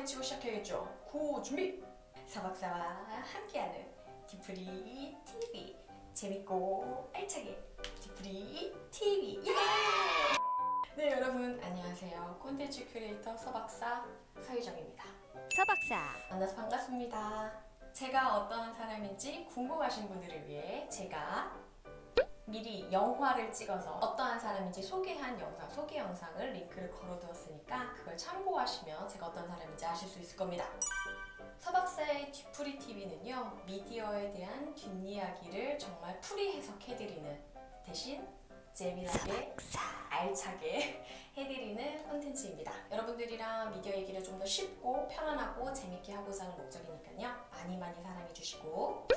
외치고 시작해야겠죠. 고 준비! 서박사와 함께하는 디프리 TV 재밌고 알차게 디프리 TV 예! 네 여러분 안녕하세요. 콘텐츠 큐레이터 서박사 서유정입니다. 서박사 만나서 반갑습니다. 제가 어떤 사람인지 궁금하신 분들을 위해 제가 미리 영화를 찍어서 어떠한 사람인지 소개한 영상, 소개 영상을 링크를 걸어두었으니까 그걸 참고하시면 제가 어떤 사람인지 아실 수 있을 겁니다. 서박사의 뒤풀이 TV는요, 미디어에 대한 뒷이야기를 정말 풀이 해석해드리는 대신 재미나게 알차게 해드리는 콘텐츠입니다. 여러분들이랑 미디어 얘기를 좀 더 쉽고 편안하고 재밌게 하고자 하는 목적이니까요. 많이 사랑해주시고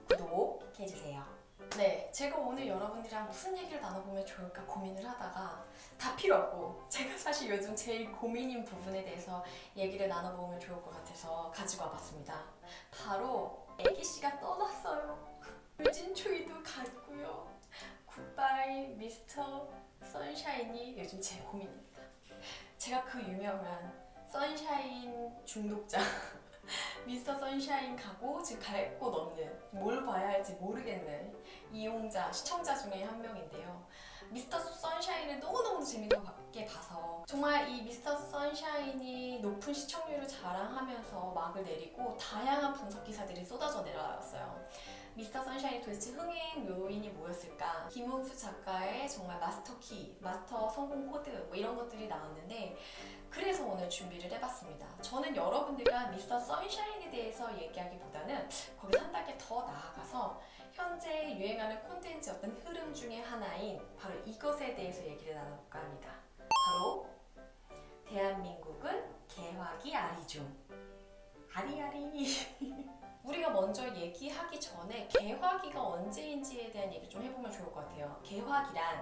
구독 해주세요. 네, 제가 오늘 여러분들이랑 무슨 얘기를 나눠보면 좋을까 고민을 하다가 다 필요 없고 제가 사실 요즘 제일 고민인 부분에 대해서 얘기를 나눠보면 좋을 것 같아서 가지고 와봤습니다. 바로 애기씨가 떠났어요. 유진초이도 갔고요. 굿바이 미스터 선샤인이 요즘 제 고민입니다. 제가 그 유명한 선샤인 중독자 미스터 선샤인 가고 지금 갈 곳 없는, 뭘 봐야 할지 모르겠는 이용자, 시청자 중에 한 명인데요. 미스터 선샤인을 너무너무 재밌게 봐서 정말 이 미스터 선샤인이 높은 시청률을 자랑하면서 막을 내리고 다양한 분석 기사들이 쏟아져 내려왔어요. 미스터 선샤인이 도대체 흥행 요인이 뭐였을까? 김웅수 작가의 정말 마스터키, 마스터 성공 코드 뭐 이런 것들이 나왔는데 그래서 오늘 준비를 해봤습니다. 저는 여러분들과 미스터 선샤인에 대해서 얘기하기보다는 거기서 한 단계 더 나아가서 현재 유행하는 콘텐츠 어떤 흐름 중에 하나인 바로 이것에 대해서 얘기를 나눠볼까 합니다. 바로 대한민국은 개화기 아리 중. 아리아리. 우리가 먼저 얘기하기 전에 개화기가 언제인지에 대한 얘기를 좀 해보면 좋을 것 같아요.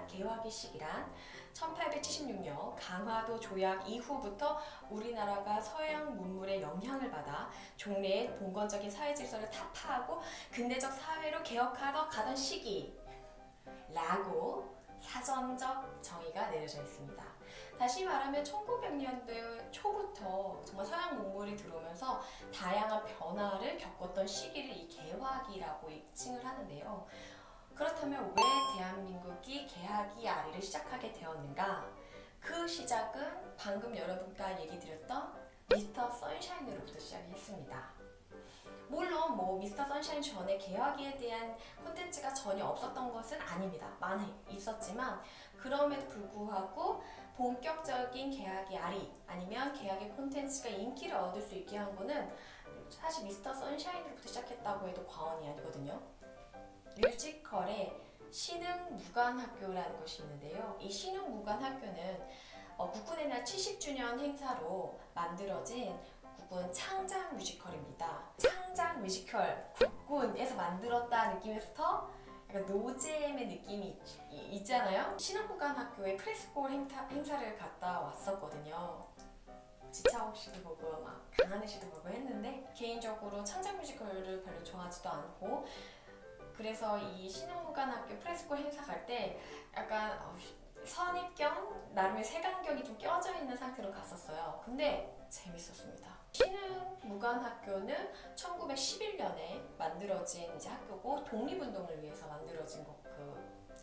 개화기시기란 1876년 강화도 조약 이후부터 우리나라가 서양 문물의 영향을 받아 종래의 봉건적인 사회 질서를 타파하고 근대적 사회로 개혁하러 가던 시기라고 사전적 정의가 내려져 있습니다. 다시 말하면 1900년대 초부터 정말 서양 문물이 들어오면서 다양한 변화를 겪었던 시기를 이 개화기라고 칭을 하는데요. 그렇다면 왜 대한민국이 개화기 아리를 시작하게 되었는가? 그 시작은 방금 여러분과 얘기 드렸던 미스터 선샤인으로부터 시작이 했습니다. 물론 미스터 선샤인 전에 개화기에 대한 콘텐츠가 전혀 없었던 것은 아닙니다. 많이 있었지만 그럼에도 불구하고 본격적인 개화기 아리 아니면 개화기 콘텐츠가 인기를 얻을 수 있게 한 거는 사실 미스터 선샤인으로부터 시작했다고 해도 과언이 아니거든요. 뮤지컬의 신흥무관학교라는 것이 있는데요. 이 신흥무관학교는 국군의 날 70주년 행사로 만들어진 국군 창작 뮤지컬입니다. 창작 뮤지컬, 국군에서 만들었다 느낌에서 약간 노잼의 느낌이 있잖아요. 신흥무관학교에 프레스콜 행사를 갔다 왔었거든요. 지차옥 씨도 보고 막 강하늘 씨도 보고 했는데 개인적으로 창작 뮤지컬을 별로 좋아하지도 않고 그래서 이 신흥무관학교 프레스콜 행사 갈 때 약간 선입견, 나름의 색안경이 좀 껴져 있는 상태로 갔었어요. 근데 재밌었습니다. 신흥무관학교는 1911년에 만들어진 이제 학교고 독립운동을 위해서 만들어진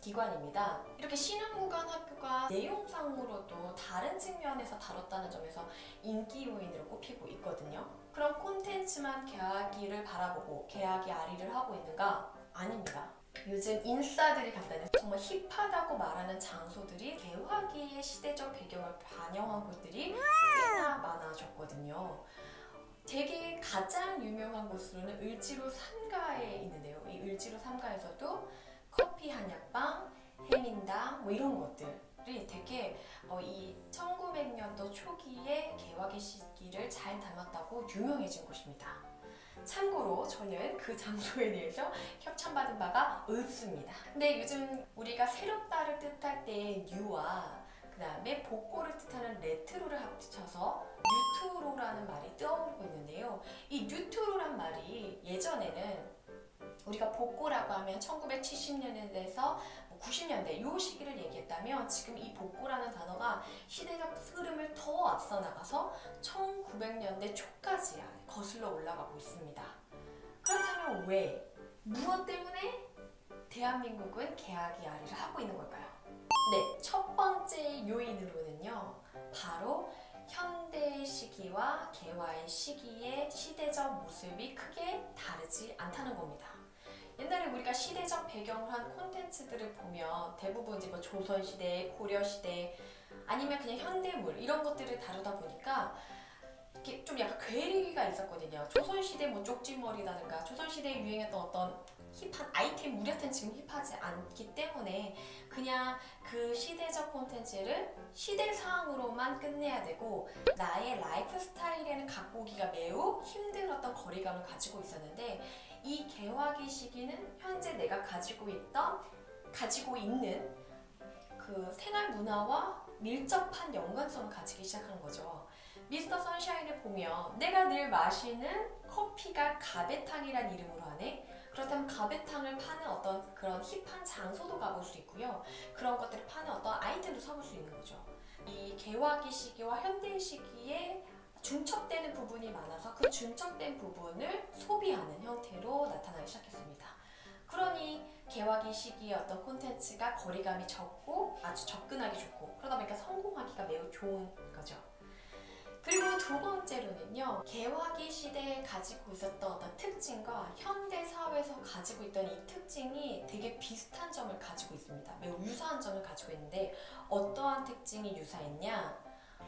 기관입니다. 이렇게 신흥무관학교가 내용상으로도 다른 측면에서 다뤘다는 점에서 인기 요인으로 꼽히고 있거든요. 그럼 콘텐츠만 개화기를 바라보고 개화기 아리를 하고 있는가? 아닙니다. 요즘 인싸들이 간다는 정말 힙하다고 말하는 장소들이 개화기의 시대적 배경을 반영한 곳들이 꽤나 많아졌거든요. 되게 가장 유명한 곳으로는 을지로 3가에 있는데요. 이 을지로 3가에서도 커피 한약방, 해민당 뭐 이런 것들이 되게 이 1900년도 초기에 개화기 시기를 잘 담았다고 유명해진 곳입니다. 참고로 저는 그 장소에 대해서 협찬받은 바가 없습니다. 근데 요즘 우리가 새롭다를 뜻할 때의 뉴와 그 다음에 복고를 뜻하는 레트로를 합쳐서 뉴트로라는 말이 떠오르고 있는데요. 이 뉴트로란 말이 예전에는 우리가 복고라고 하면 1970년대에서 90년대 이 시기를 얘기했다면 지금 이 복고라는 단어가 시대적 흐름을 시기를 더 앞서 나가서 1900년대 초까지 거슬러 올라가고 있습니다. 그렇다면 왜? 무엇 때문에 대한민국은 개화기 아리를 하고 있는 걸까요? 네, 첫 번째 요인으로는요, 바로 현대 시기와 개화의 시기의 시대적 모습이 크게 다르지 않다는 겁니다. 옛날에 우리가 시대적 배경을 한 콘텐츠들을 보면 대부분 이제 뭐 조선시대, 고려시대 아니면 그냥 현대물 이런 것들을 다루다 보니까 이렇게 좀 약간 괴리가 있었거든요. 조선시대 뭐 쪽지머리라든가 조선시대에 유행했던 어떤 힙한 아이템, 우리 같은 지금 힙하지 않기 때문에 그냥 그 시대적 콘텐츠를 시대사항으로만 끝내야 되고 나의 라이프 스타일에는 갖고 오기가 매우 힘들었던 거리감을 가지고 있었는데 이 개화기 시기는 현재 내가 가지고 있는 그 생활 문화와 밀접한 연관성을 가지기 시작한 거죠. 미스터 선샤인을 보면 내가 늘 마시는 커피가 가베탕이란 이름으로 하네. 그렇다면 가베탕을 파는 어떤 그런 힙한 장소도 가볼 수 있고요. 그런 것들을 파는 어떤 아이템도 사볼 수 있는 거죠. 이 개화기 시기와 현대 시기에 중첩되는 부분이 많아서 그 중첩된 부분을 소비하는 형태로 나타나기 시작했습니다. 그러니 개화기 시기의 어떤 콘텐츠가 거리감이 적고 아주 접근하기 좋고 그러다 보니까 성공하기가 매우 좋은 거죠. 그리고 두 번째로는요, 개화기 시대에 가지고 있었던 어떤 특징과 현대 사회에서 가지고 있던 이 특징이 되게 비슷한 점을 가지고 있습니다. 매우 유사한 점을 가지고 있는데 어떠한 특징이 유사했냐?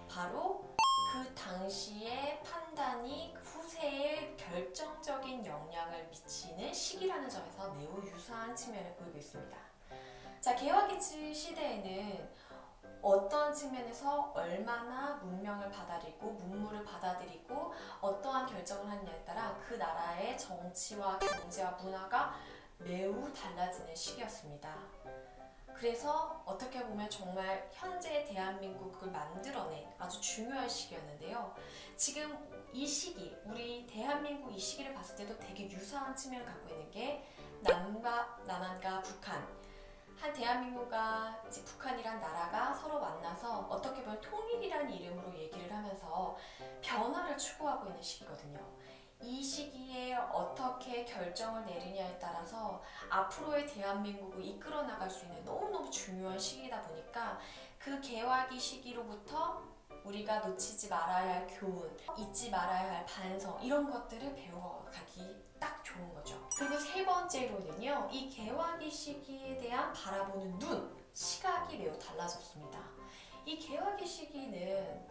바로 그 당시의 판단이 후세에 결정적인 영향을 미치는 시기라는 점에서 매우 유사한 측면을 보이고 있습니다. 자, 개화기 시대에는 어떠한 측면에서 얼마나 문명을 받아들이고 문물을 받아들이고 어떠한 결정을 하느냐에 따라 그 나라의 정치와 경제와 문화가 매우 달라지는 시기였습니다. 그래서 어떻게 보면 정말 현재 대한민국을 만들어낸 아주 중요한 시기였는데요. 지금 이 시기, 우리 대한민국 이 시기를 봤을 때도 되게 유사한 측면을 갖고 있는 게 남한과 북한, 한 대한민국과 이제 북한이란 나라가 서로 만나서 어떻게 보면 통일이라는 이름으로 얘기를 하면서 변화를 추구하고 있는 시기거든요. 이 시기에 어떻게 결정을 내리냐에 따라서 앞으로의 대한민국을 이끌어 나갈 수 있는 너무너무 중요한 시기다 보니까 그 개화기 시기로부터 우리가 놓치지 말아야 할 교훈, 잊지 말아야 할 반성 이런 것들을 배워가기 딱 좋은 거죠. 그리고 세 번째로는요, 이 개화기 시기에 대한 바라보는 눈, 시각이 매우 달라졌습니다. 이 개화기 시기는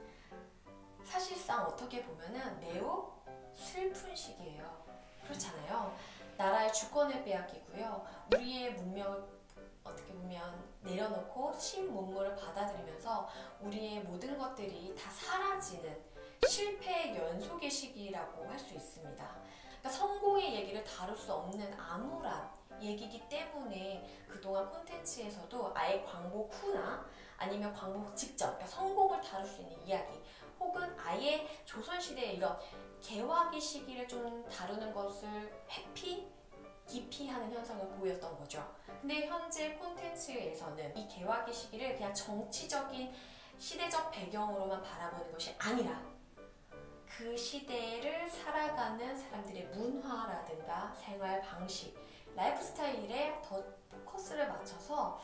사실상 어떻게 보면은 매우 슬픈 시기예요. 그렇잖아요. 나라의 주권을 빼앗기고요. 우리의 문명을 어떻게 보면 내려놓고 신문물을 받아들이면서 우리의 모든 것들이 다 사라지는 실패의 연속의 시기라고 할 수 있습니다. 그러니까 성공의 얘기를 다룰 수 없는 암울한 얘기이기 때문에 그동안 콘텐츠에서도 아예 광고 후나 아니면 광고 직전, 그러니까 성공을 다룰 수 있는 이야기 혹은 아예 조선시대의 이런 개화기 시기를 좀 다루는 것을 기피하는 현상을 보였던 거죠. 근데 현재 콘텐츠에서는 이 개화기 시기를 그냥 정치적인 시대적 배경으로만 바라보는 것이 아니라 그 시대를 살아가는 사람들의 문화라든가 생활 방식, 라이프 스타일에 더 포커스를 맞춰서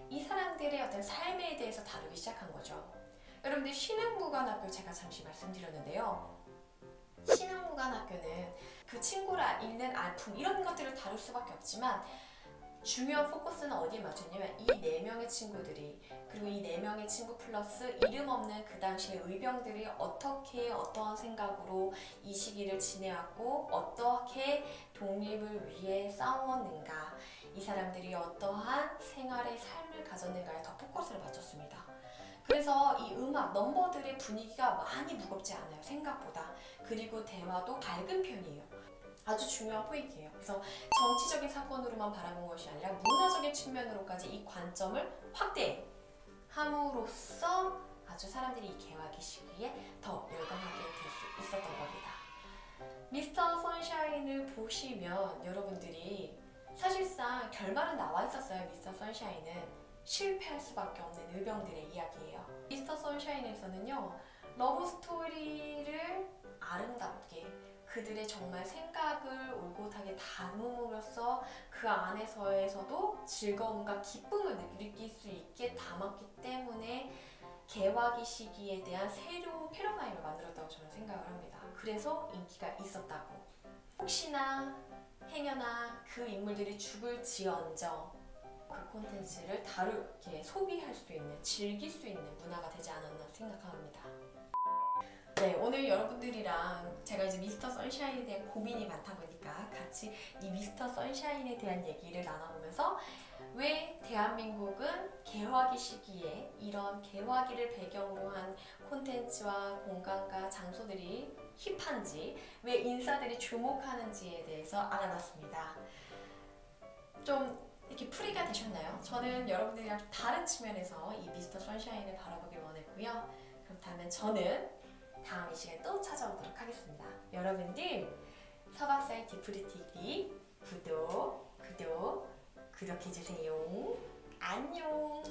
이 사람들의 어떤 삶에 대해서 다루기 시작한 거죠. 여러분들 신흥무관학교 제가 잠시 말씀드렸는데요. 신흥무관학교는 그 친구를 읽는 아픔 이런 것들을 다룰 수밖에 없지만 중요한 포커스는 어디에 맞췄냐면 이 4명의 친구들이 그리고 이 4명의 친구 플러스 이름 없는 그 당시의 의병들이 어떻게 어떠한 생각으로 이 시기를 지내왔고 어떻게 독립을 위해 싸웠는가 이 사람들이 어떠한 생활의 삶을 가졌는가에 더 포커스를 맞췄습니다. 그래서 이 음악, 넘버들의 분위기가 많이 무겁지 않아요. 생각보다. 그리고 대화도 밝은 편이에요. 아주 중요한 포인트예요. 그래서 정치적인 사건으로만 바라본 것이 아니라 문화적인 측면으로까지 이 관점을 확대함으로써 아주 사람들이 이 개화기 시기에 더 열광하게 될 수 있었던 겁니다. 미스터 선샤인을 보시면 여러분들이 사실상 결말은 나와 있었어요. 미스터 선샤인은 실패할 수밖에 없는 의병들의 이야기예요. 미스터 선샤인에서는요, 러브 스토리를 아름답게 그들의 정말 생각을 올곧하게 담음으로써 그 안에서도 즐거움과 기쁨을 느낄 수 있게 담았기 때문에 개화기 시기에 대한 새로운 패러다임을 만들었다고 저는 생각을 합니다. 그래서 인기가 있었다고. 혹시나 행여나 그 인물들이 죽을지언정 그 콘텐츠를 다루게 소비할 수 있는, 즐길 수 있는 문화가 되지 않았나 생각합니다. 네, 오늘 여러분들이랑 제가 이제 미스터 선샤인에 대한 고민이 많다 보니까 같이 이 미스터 선샤인에 대한 얘기를 나눠보면서 왜 대한민국은 개화기 시기에 이런 개화기를 배경으로 한 콘텐츠와 공간과 장소들이 힙한지, 왜 인싸들이 주목하는지에 대해서 알아봤습니다. 좀 이렇게 풀이가 되셨나요? 저는 여러분들이랑 다른 측면에서 이 미스터 선샤인을 바라보길 원했고요. 그렇다면 저는 다음 이 시간에 또 찾아오도록 하겠습니다. 여러분들 서박사의 디프리TV 구독해주세요. 안녕.